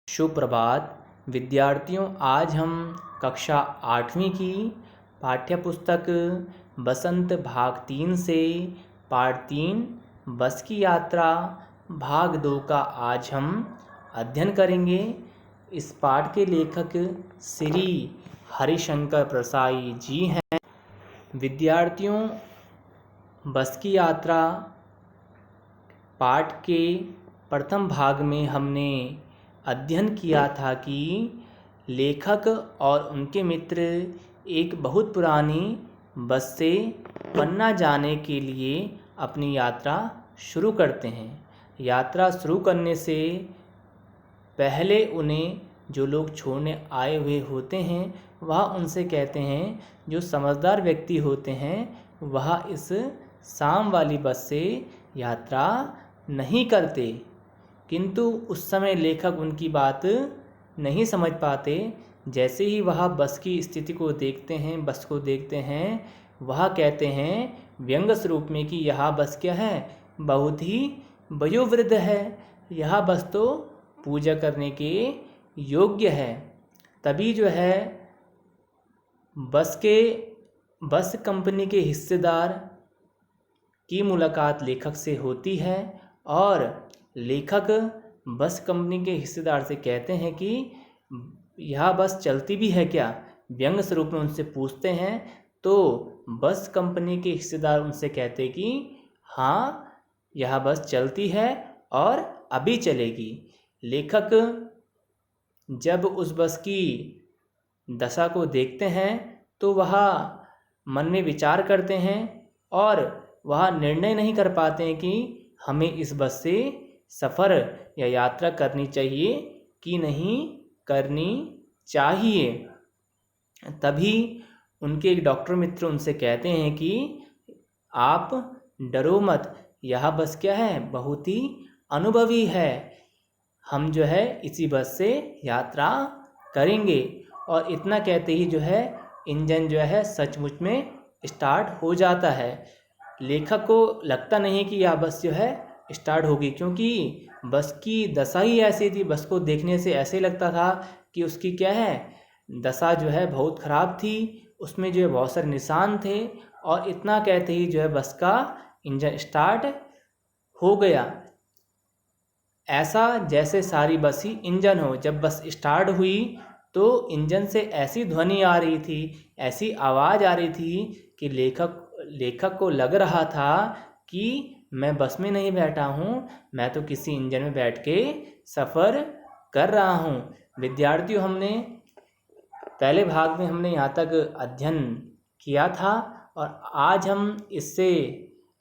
सुप्रभात विद्यार्थियों, आज हम कक्षा 8वीं की पाठ्यपुस्तक बसंत भाग 3 से पाठ 3 बस की यात्रा भाग 2 का आज हम अध्ययन करेंगे। इस पाठ के लेखक श्री हरिशंकर प्रसाई जी हैं। विद्यार्थियों, बस की यात्रा पाठ के प्रथम भाग में हमने अध्ययन किया था कि लेखक और उनके मित्र एक बहुत पुरानी बस से पन्ना जाने के लिए अपनी यात्रा शुरू करते हैं। यात्रा शुरू करने से पहले उन्हें जो लोग छोड़ने आए हुए होते हैं वह उनसे कहते हैं, जो समझदार व्यक्ति होते हैं वह इस शाम वाली बस से यात्रा नहीं करते। किंतु उस समय लेखक उनकी बात नहीं समझ पाते। जैसे ही वह बस की स्थिति को देखते हैं, बस को देखते हैं, वह कहते हैं व्यंग्य स्वरूप में कि यह बस क्या है, बहुत ही वयोवृद्ध है, यह बस तो पूजा करने के योग्य है। तभी जो है बस कंपनी के हिस्सेदार की मुलाकात लेखक से होती है और लेखक बस कंपनी के हिस्सेदार से कहते हैं कि यह बस चलती भी है क्या, व्यंग्य स्वरूप में उनसे पूछते हैं। तो बस कंपनी के हिस्सेदार उनसे कहते हैं कि हाँ, यह बस चलती है और अभी चलेगी। लेखक जब उस बस की दशा को देखते हैं तो वह मन में विचार करते हैं और वह निर्णय नहीं कर पाते हैं कि हमें इस बस से सफ़र या यात्रा करनी चाहिए कि नहीं करनी चाहिए। तभी उनके एक डॉक्टर मित्र उनसे कहते हैं कि आप डरो मत, यह बस क्या है, बहुत ही अनुभवी है, हम जो है इसी बस से यात्रा करेंगे। और इतना कहते ही जो है इंजन जो है सचमुच में स्टार्ट हो जाता है। लेखक को लगता नहीं कि यह बस जो है स्टार्ट होगी, क्योंकि बस की दशा ही ऐसी थी। बस को देखने से ऐसे लगता था कि उसकी क्या है, दशा जो है बहुत ख़राब थी, उसमें जो है बहुत सारे निशान थे। और इतना कहते ही जो है बस का इंजन स्टार्ट हो गया। ऐसा जैसे सारी बस ही इंजन हो। जब बस स्टार्ट हुई तो इंजन से ऐसी ध्वनि आ रही थी, ऐसी आवाज़ आ रही थी कि लेखक को लग रहा था कि मैं बस में नहीं बैठा हूँ, मैं तो किसी इंजन में बैठ के सफ़र कर रहा हूँ। विद्यार्थियों, हमने पहले भाग में हमने यहाँ तक अध्ययन किया था और आज हम इससे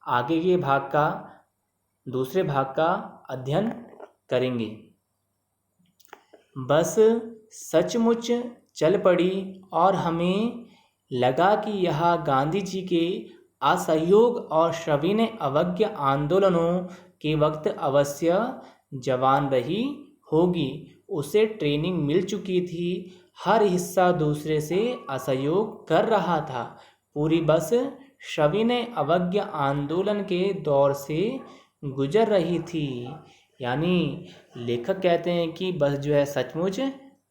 आगे के भाग का, दूसरे भाग का अध्ययन करेंगे। बस सचमुच चल पड़ी और हमें लगा कि यह गांधी जी के असहयोग और सविनय अवज्ञा आंदोलनों के वक्त अवश्य जवान रही होगी। उसे ट्रेनिंग मिल चुकी थी, हर हिस्सा दूसरे से असहयोग कर रहा था। पूरी बस सविनय अवज्ञा आंदोलन के दौर से गुजर रही थी। यानी लेखक कहते हैं कि बस जो है सचमुच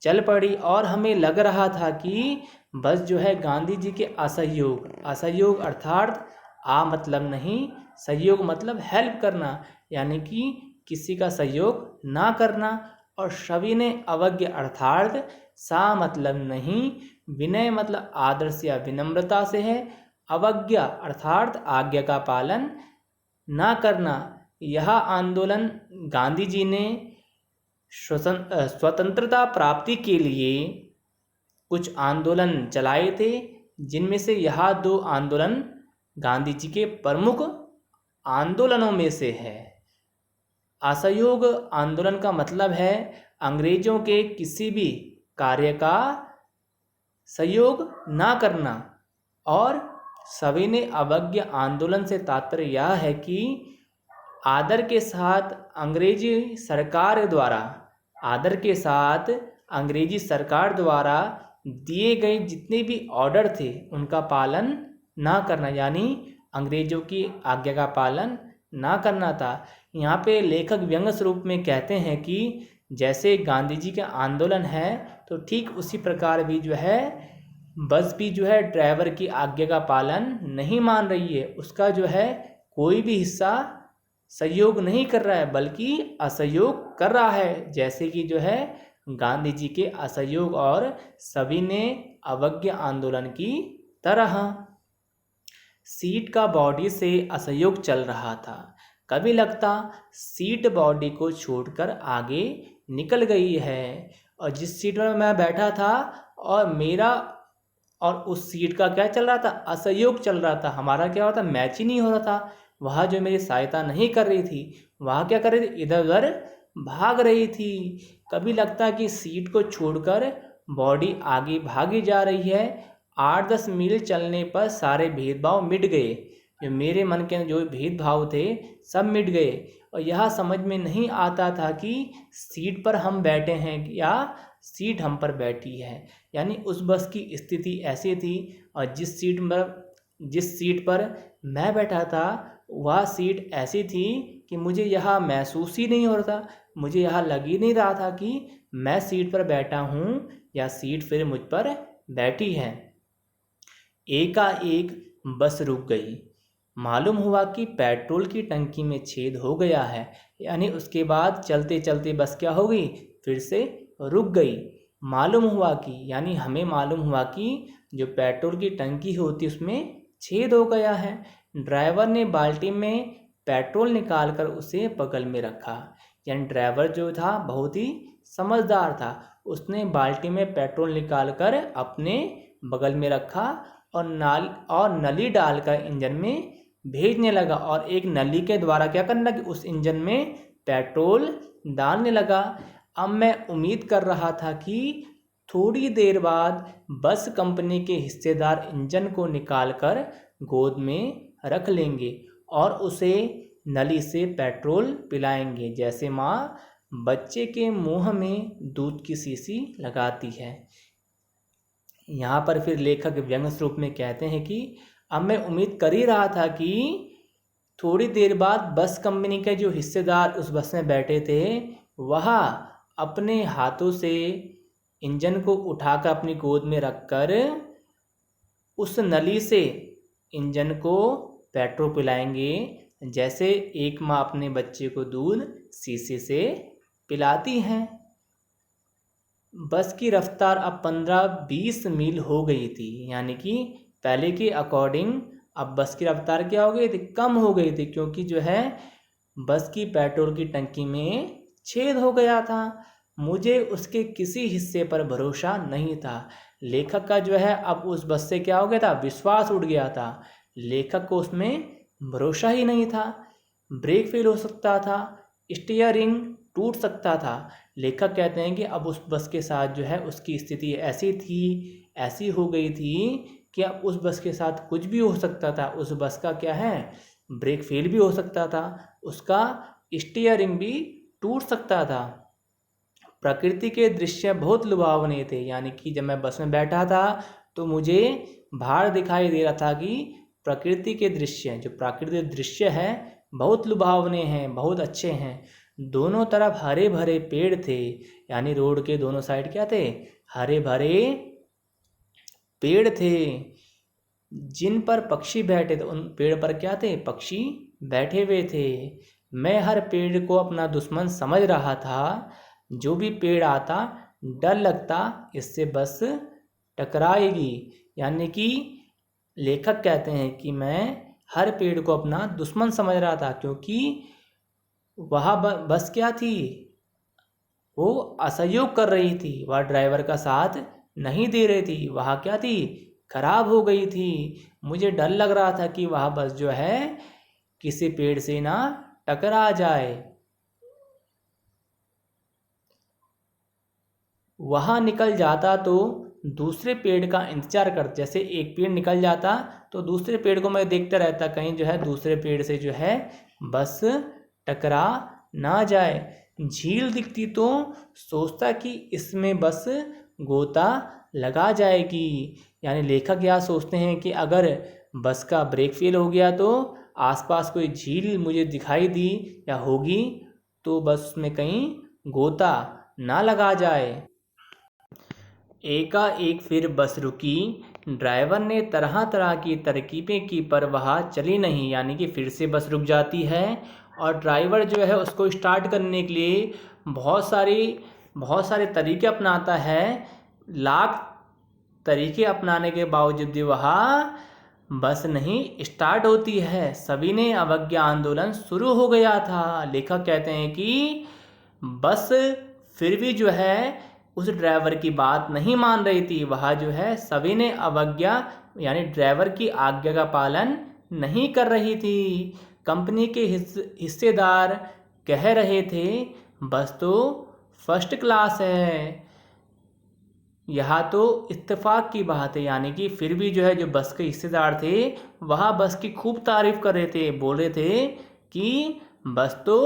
चल पड़ी और हमें लग रहा था कि बस जो है गांधी जी के असहयोग अर्थात आ मतलब नहीं, सहयोग मतलब हेल्प करना, यानी कि किसी का सहयोग ना करना। और सविनय अवज्ञा अर्थात सा मतलब नहीं, विनय मतलब आदर से या विनम्रता से है, अवज्ञा अर्थात आज्ञा का पालन ना करना। यह आंदोलन गांधी जी ने स्वतंत्रता प्राप्ति के लिए कुछ आंदोलन चलाए थे, जिनमें से यह 2 आंदोलन गांधी जी के प्रमुख आंदोलनों में से है। असहयोग आंदोलन का मतलब है अंग्रेजों के किसी भी कार्य का सहयोग ना करना, और सविनय अवज्ञा आंदोलन से तात्पर्य यह है कि आदर के साथ अंग्रेजी सरकार द्वारा दिए गए जितने भी ऑर्डर थे उनका पालन ना करना, यानी अंग्रेजों की आज्ञा का पालन ना करना था। यहाँ पे लेखक व्यंग्य स्वरूप में कहते हैं कि जैसे गांधी जी का आंदोलन है तो ठीक उसी प्रकार भी जो है बस भी जो है ड्राइवर की आज्ञा का पालन नहीं मान रही है, उसका जो है कोई भी हिस्सा सहयोग नहीं कर रहा है बल्कि असहयोग कर रहा है, जैसे कि जो है गांधी जी के असहयोग और सविनय अवज्ञा आंदोलन की तरह। सीट का बॉडी से असहयोग चल रहा था। कभी लगता सीट बॉडी को छोड़कर आगे निकल गई है और जिस सीट पर मैं बैठा था और मेरा और उस सीट का क्या चल रहा था, असहयोग चल रहा था। हमारा क्या होता, मैच ही नहीं हो रहा था। वह जो मेरी सहायता नहीं कर रही थी वह क्या कर रही थी, इधर उधर भाग रही थी। कभी लगता कि सीट को छोड़कर बॉडी आगे भागी जा रही है। 8-10 मील चलने पर सारे भेदभाव मिट गए, जो मेरे मन के जो भेदभाव थे सब मिट गए और यह समझ में नहीं आता था कि सीट पर हम बैठे हैं या सीट हम पर बैठी है। यानी उस बस की स्थिति ऐसी थी और जिस सीट पर मैं बैठा था वह सीट ऐसी थी कि मुझे यह महसूस ही नहीं हो रहा था, मुझे यह लग ही नहीं रहा था कि मैं सीट पर बैठा हूँ या सीट फिर मुझ पर बैठी है। एकाएक बस रुक गई। मालूम हुआ कि पेट्रोल की टंकी में छेद हो गया है। यानी उसके बाद चलते चलते बस क्या हो गई, फिर से रुक गई। मालूम हुआ कि यानी हमें मालूम हुआ कि जो पेट्रोल की टंकी होती उसमें छेद हो गया है। ड्राइवर ने बाल्टी में पेट्रोल निकालकर उसे बगल में रखा। यानी ड्राइवर जो था बहुत ही समझदार था, उसने बाल्टी में पेट्रोल निकालकर अपने बगल में रखा और नली डालकर इंजन में भेजने लगा और एक नली के द्वारा क्या करने लगा, उस इंजन में पेट्रोल डालने लगा। अब मैं उम्मीद कर रहा था कि थोड़ी देर बाद बस कंपनी के हिस्सेदार इंजन को निकालकर गोद में रख लेंगे और उसे नली से पेट्रोल पिलाएंगे, जैसे माँ बच्चे के मुंह में दूध की शीशी लगाती है। यहाँ पर फिर लेखक व्यंग्य स्वरूप में कहते हैं कि अब मैं उम्मीद कर ही रहा था कि थोड़ी देर बाद बस कंपनी के जो हिस्सेदार उस बस में बैठे थे वह अपने हाथों से इंजन को उठाकर अपनी गोद में रखकर उस नली से इंजन को पेट्रोल पिलाएंगे, जैसे एक माँ अपने बच्चे को दूध शीशे से पिलाती है। बस की रफ्तार अब 15-20 मील हो गई थी। यानी कि पहले के अकॉर्डिंग अब बस की रफ्तार क्या हो गई थी, कम हो गई थी, क्योंकि जो है बस की पेट्रोल की टंकी में छेद हो गया था। मुझे उसके किसी हिस्से पर भरोसा नहीं था। लेखक का जो है अब उस बस से क्या हो गया था, विश्वास उठ गया था। लेखक को उसमें भरोसा ही नहीं था। ब्रेक फेल हो सकता था, स्टीयरिंग टूट सकता था। लेखक कहते हैं कि अब उस बस के साथ जो है उसकी स्थिति ऐसी हो गई थी कि अब उस बस के साथ कुछ भी हो सकता था। उस बस का क्या है, ब्रेक फेल भी हो सकता था, उसका स्टीयरिंग भी टूट सकता था। प्रकृति के दृश्य बहुत लुभावने थे। यानी कि जब मैं बस में बैठा था तो मुझे बाहर दिखाई दे रहा था कि प्रकृति के दृश्य, जो प्राकृतिक दृश्य है बहुत लुभावने हैं, बहुत अच्छे हैं। दोनों तरफ हरे भरे पेड़ थे। यानी रोड के दोनों साइड क्या थे, हरे भरे पेड़ थे जिन पर पक्षी बैठे थे। उन पेड़ पर क्या थे, पक्षी बैठे हुए थे। मैं हर पेड़ को अपना दुश्मन समझ रहा था। जो भी पेड़ आता डर लगता इससे बस टकराएगी। यानी कि लेखक कहते हैं कि मैं हर पेड़ को अपना दुश्मन समझ रहा था, क्योंकि वह बस क्या थी, वो असहयोग कर रही थी, वह ड्राइवर का साथ नहीं दे रही थी, वह क्या थी, खराब हो गई थी। मुझे डर लग रहा था कि वह बस जो है किसी पेड़ से ना टकरा जाए। वहाँ निकल जाता तो दूसरे पेड़ का इंतजार कर, जैसे एक पेड़ निकल जाता तो दूसरे पेड़ को मैं देखता रहता, कहीं जो है दूसरे पेड़ से जो है बस टकरा ना जाए। झील दिखती तो सोचता कि इसमें बस गोता लगा जाएगी। यानी लेखक यह सोचते हैं कि अगर बस का ब्रेक फेल हो गया तो आसपास कोई झील मुझे दिखाई दी या होगी तो बस में कहीं गोता ना लगा जाए। एकाएक फिर बस रुकी। ड्राइवर ने तरह तरह की तरकीबें की पर वह चली नहीं, यानी कि फिर से बस रुक जाती है और ड्राइवर जो है उसको स्टार्ट करने के लिए बहुत सारे तरीके अपनाता है। लाख तरीके अपनाने के बावजूद भी वह बस नहीं स्टार्ट होती है। सविनय अवज्ञा आंदोलन शुरू हो गया था। लेखक कहते हैं कि बस फिर भी जो है उस ड्राइवर की बात नहीं मान रही थी। वह जो है सविनय अवज्ञा यानी ड्राइवर की आज्ञा का पालन नहीं कर रही थी। कंपनी के हिस्सेदार कह रहे थे बस तो फर्स्ट क्लास है। यह तो इत्तेफाक की बात है, यानी कि फिर भी जो है जो बस के हिस्सेदार थे वह बस की खूब तारीफ कर रहे थे, बोल रहे थे कि बस तो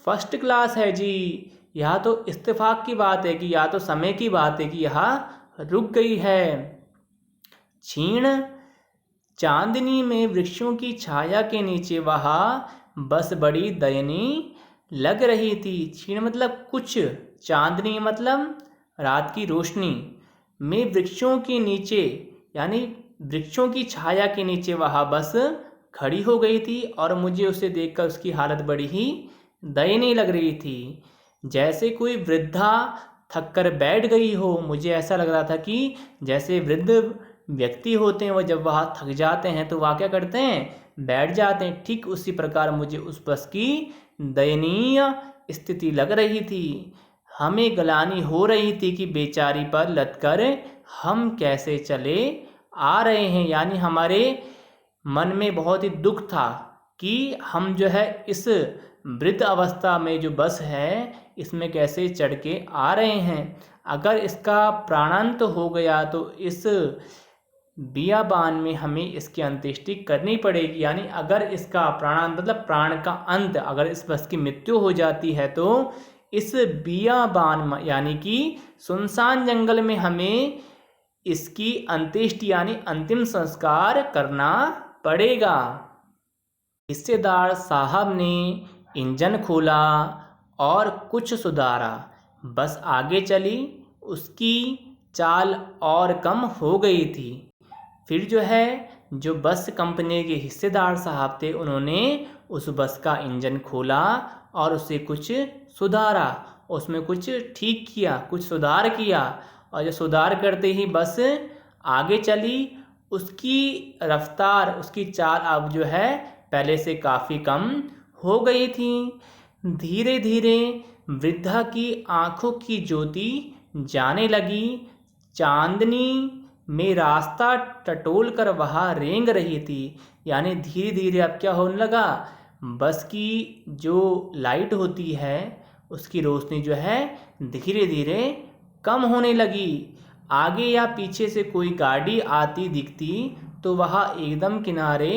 फर्स्ट क्लास है जी। यह तो इत्तेफाक की बात है कि या तो समय की बात है कि यह रुक गई है। क्षीण चांदनी में वृक्षों की छाया के नीचे वह बस बड़ी दयनीय लग रही थी। क्षीण मतलब कुछ, चांदनी मतलब रात की रोशनी में वृक्षों के नीचे यानी वृक्षों की छाया के नीचे वह बस खड़ी हो गई थी और मुझे उसे देखकर उसकी हालत बड़ी ही दयनीय लग रही थी। जैसे कोई वृद्धा थक कर बैठ गई हो। मुझे ऐसा लग रहा था कि जैसे वृद्ध व्यक्ति होते हैं वो जब वह थक जाते हैं तो वह क्या करते हैं, बैठ जाते हैं। ठीक उसी प्रकार मुझे उस बस की दयनीय स्थिति लग रही थी। हमें गलानी हो रही थी कि बेचारी पर लदकर हम कैसे चले आ रहे हैं, यानी हमारे मन में बहुत ही दुख था कि हम जो है इस वृद्ध अवस्था में जो बस है इसमें कैसे चढ़ के आ रहे हैं। अगर इसका प्राणांत हो गया तो इस बियाबान में हमें इसकी अंत्येष्टि करनी पड़ेगी। यानी अगर इसका प्राणांत मतलब प्राण का अंत, अगर इस बस की मृत्यु हो जाती है तो इस बियाबान यानी कि सुनसान जंगल में हमें इसकी अंत्येष्टि यानी अंतिम संस्कार करना पड़ेगा। हिस्सेदार साहब ने इंजन खोला और कुछ सुधारा। बस आगे चली, उसकी चाल और कम हो गई थी। फिर जो है जो बस कंपनी के हिस्सेदार साहब थे उन्होंने उस बस का इंजन खोला और उसे कुछ सुधारा, उसमें कुछ ठीक किया, कुछ सुधार किया। और जो सुधार करते ही बस आगे चली। उसकी रफ्तार, उसकी चाल अब जो है पहले से काफ़ी कम हो गई थी। धीरे धीरे वृद्धा की आंखों की ज्योति जाने लगी। चांदनी में रास्ता टटोल कर वह रेंग रही थी। यानी धीरे धीरे अब क्या होने लगा, बस की जो लाइट होती है उसकी रोशनी जो है धीरे धीरे कम होने लगी। आगे या पीछे से कोई गाड़ी आती दिखती तो वह एकदम किनारे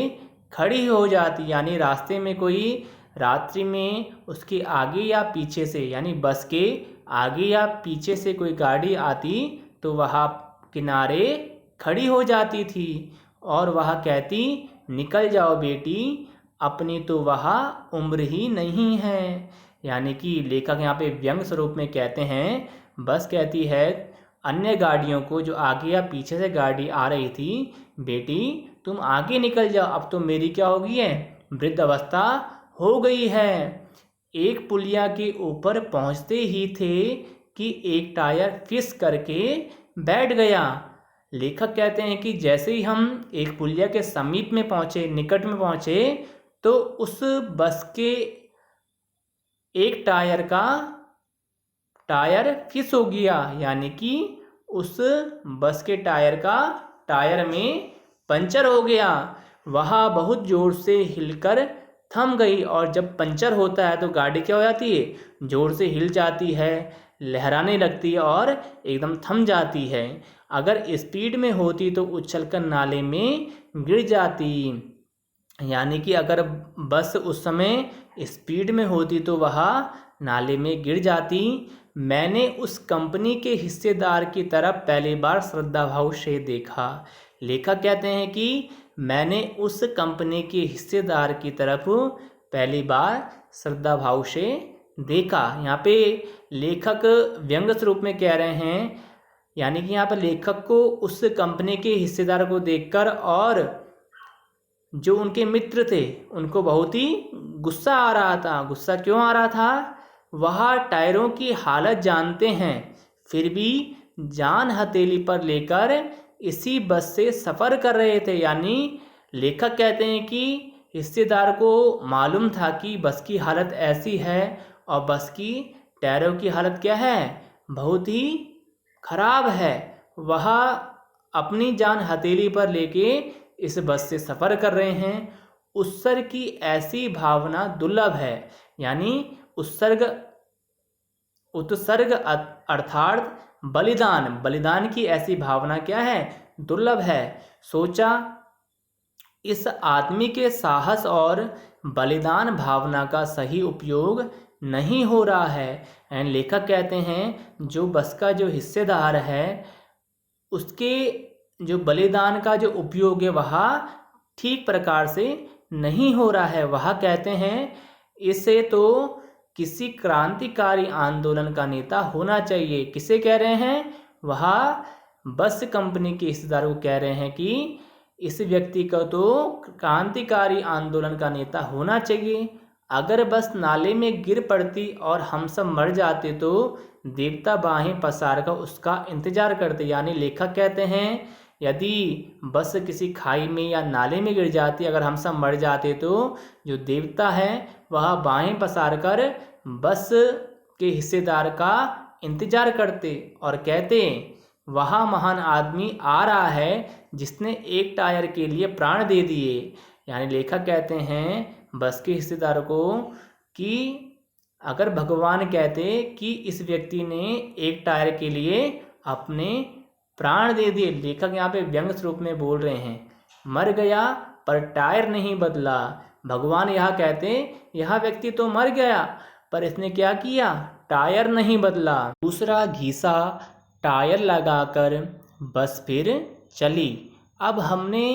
खड़ी हो जाती। यानी रास्ते में कोई रात्रि में उसके आगे या पीछे से यानी बस के आगे या पीछे से कोई गाड़ी आती तो वह किनारे खड़ी हो जाती थी और वह कहती, निकल जाओ बेटी, अपनी तो वह उम्र ही नहीं है। यानी कि लेखक यहाँ पे व्यंग स्वरूप में कहते हैं, बस कहती है अन्य गाड़ियों को जो आगे या पीछे से गाड़ी आ रही थी, बेटी तुम आगे निकल जाओ, अब तो मेरी क्या हो गई है, वृद्ध अवस्था हो गई है। एक पुलिया के ऊपर पहुँचते ही थे कि एक टायर फिस करके बैठ गया। लेखक कहते हैं कि जैसे ही हम एक पुलिया के समीप में पहुँचे, निकट में पहुँचे, तो उस बस के एक टायर फिस हो गया। यानी कि उस बस के टायर में पंचर हो गया। वह बहुत ज़ोर से हिलकर थम गई। और जब पंचर होता है तो गाड़ी क्या हो जाती है, ज़ोर से हिल जाती है, लहराने लगती है और एकदम थम जाती है। अगर स्पीड में होती तो उछलकर नाले में गिर जाती। यानी कि अगर बस उस समय स्पीड में होती तो वह नाले में गिर जाती। मैंने उस कंपनी के हिस्सेदार की तरफ पहली बार श्रद्धाभाव से देखा। लेखक कहते हैं कि मैंने उस कंपनी के हिस्सेदार की तरफ पहली बार श्रद्धाभाव से देखा। यहाँ पे लेखक व्यंग्य स्वरूप में कह रहे हैं, यानी कि यहाँ पर लेखक को उस कंपनी के हिस्सेदार को देखकर और जो उनके मित्र थे उनको बहुत ही गुस्सा आ रहा था। गुस्सा क्यों आ रहा था? वह टायरों की हालत जानते हैं, फिर भी जान हथेली पर लेकर इसी बस से सफ़र कर रहे थे। यानी लेखक कहते हैं कि हिस्सेदार को मालूम था कि बस की हालत ऐसी है और बस की टायरों की हालत क्या है? बहुत ही खराब है। वह अपनी जान हथेली पर लेके इस बस से सफ़र कर रहे हैं। उत्सर्ग की ऐसी भावना दुर्लभ है। यानी उत्सर्ग अर्थात बलिदान की ऐसी भावना क्या है? दुर्लभ है। सोचा, इस आदमी के साहस और बलिदान भावना का सही उपयोग नहीं हो रहा है। एंड लेखक कहते हैं जो बस का जो हिस्सेदार है उसके जो बलिदान का जो उपयोग है वह ठीक प्रकार से नहीं हो रहा है। वह कहते हैं इसे तो किसी क्रांतिकारी आंदोलन का नेता होना चाहिए। किसे कह रहे हैं? वह बस कंपनी के हिस्सेदारों को कह रहे हैं कि इस व्यक्ति को तो क्रांतिकारी आंदोलन का नेता होना चाहिए। अगर बस नाले में गिर पड़ती और हम सब मर जाते तो देवता बाहें पसार कर उसका इंतजार करते। यानी लेखक कहते हैं यदि बस किसी खाई में या नाले में गिर जाती, अगर हम सब मर जाते तो जो देवता है वह बाहें पसार कर बस के हिस्सेदार का इंतजार करते और कहते वह महान आदमी आ रहा है जिसने एक टायर के लिए प्राण दे दिए। यानी लेखक कहते हैं बस के हिस्सेदार को कि अगर भगवान कहते कि इस व्यक्ति ने एक टायर के लिए अपने प्राण दे दिए। लेखक यहाँ पे व्यंग्य स्वरूप में बोल रहे हैं, मर गया पर टायर नहीं बदला। भगवान यह कहते यह व्यक्ति तो मर गया पर इसने क्या किया? टायर नहीं बदला। दूसरा घिसा टायर लगाकर बस फिर चली। अब हमने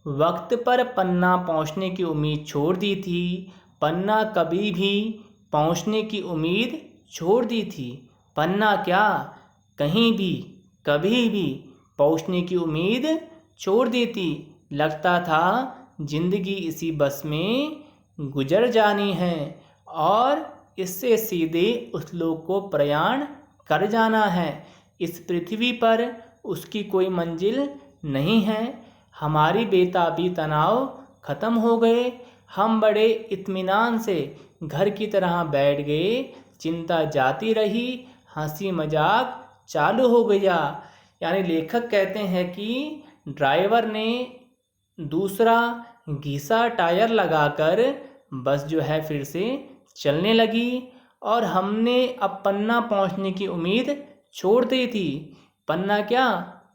वक्त पर पन्ना पहुंचने की उम्मीद छोड़ दी थी। पन्ना कभी भी पहुंचने की उम्मीद छोड़ दी थी। पन्ना क्या, कहीं भी कभी भी पहुंचने की उम्मीद छोड़ दी थी। लगता था जिंदगी इसी बस में गुजर जानी है और इससे सीधे उस लोक को प्रयाण कर जाना है। इस पृथ्वी पर उसकी कोई मंजिल नहीं है। हमारी बेताबी तनाव खत्म हो गए। हम बड़े इत्मीनान से घर की तरह बैठ गए। चिंता जाती रही, हंसी मजाक चालू हो गया। यानी लेखक कहते हैं कि ड्राइवर ने दूसरा घिसा टायर लगाकर बस जो है फिर से चलने लगी और हमने अब पन्ना पहुंचने की उम्मीद छोड़ दी थी। पन्ना क्या,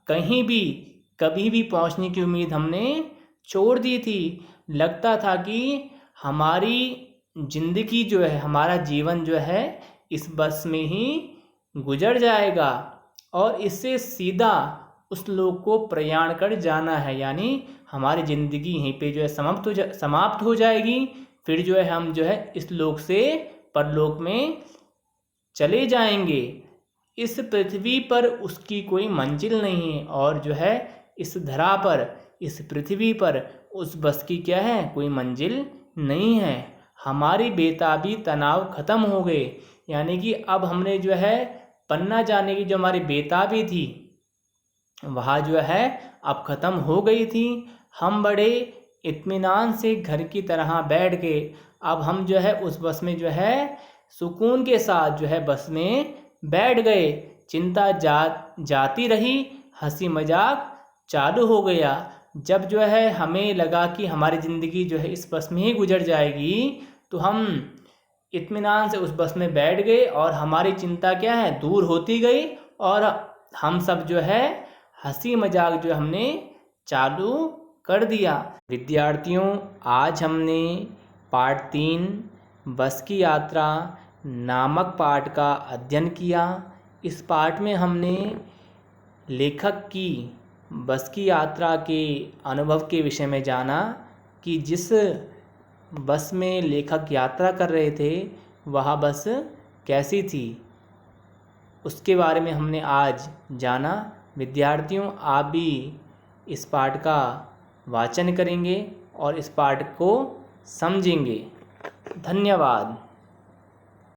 कहीं भी कभी भी पहुंचने की उम्मीद हमने छोड़ दी थी। लगता था कि हमारी जिंदगी जो है, हमारा जीवन जो है इस बस में ही गुजर जाएगा और इससे सीधा उस लोक को प्रयाण कर जाना है। यानी हमारी ज़िंदगी यहीं पे जो है समाप्त हो जाएगी। फिर जो है हम जो है इस लोक से परलोक में चले जाएंगे। इस पृथ्वी पर उसकी कोई मंजिल नहीं है और जो है इस धरा पर, इस पृथ्वी पर उस बस की क्या है, कोई मंजिल नहीं है। हमारी बेताबी तनाव ख़त्म हो गए। यानी कि अब हमने जो है पन्ना जाने की जो हमारी बेताबी थी वह जो है अब ख़त्म हो गई थी। हम बड़े इत्मीनान से घर की तरह बैठ गए। अब हम जो है उस बस में जो है सुकून के साथ जो है बस में बैठ गए। चिंता जाती रही, हंसी मजाक चालू हो गया। जब जो है हमें लगा कि हमारी ज़िंदगी जो है इस बस में ही गुजर जाएगी तो हम इत्मीनान से उस बस में बैठ गए और हमारी चिंता क्या है, दूर होती गई और हम सब जो है हंसी मजाक जो हमने चालू कर दिया। विद्यार्थियों, आज हमने पार्ट 3 बस की यात्रा नामक पाठ का अध्ययन किया। इस पाठ में हमने लेखक की बस की यात्रा के अनुभव के विषय में जाना कि जिस बस में लेखक यात्रा कर रहे थे वह बस कैसी थी, उसके बारे में हमने आज जाना। विद्यार्थियों, आप भी इस पाठ का वाचन करेंगे और इस पाठ को समझेंगे। धन्यवाद।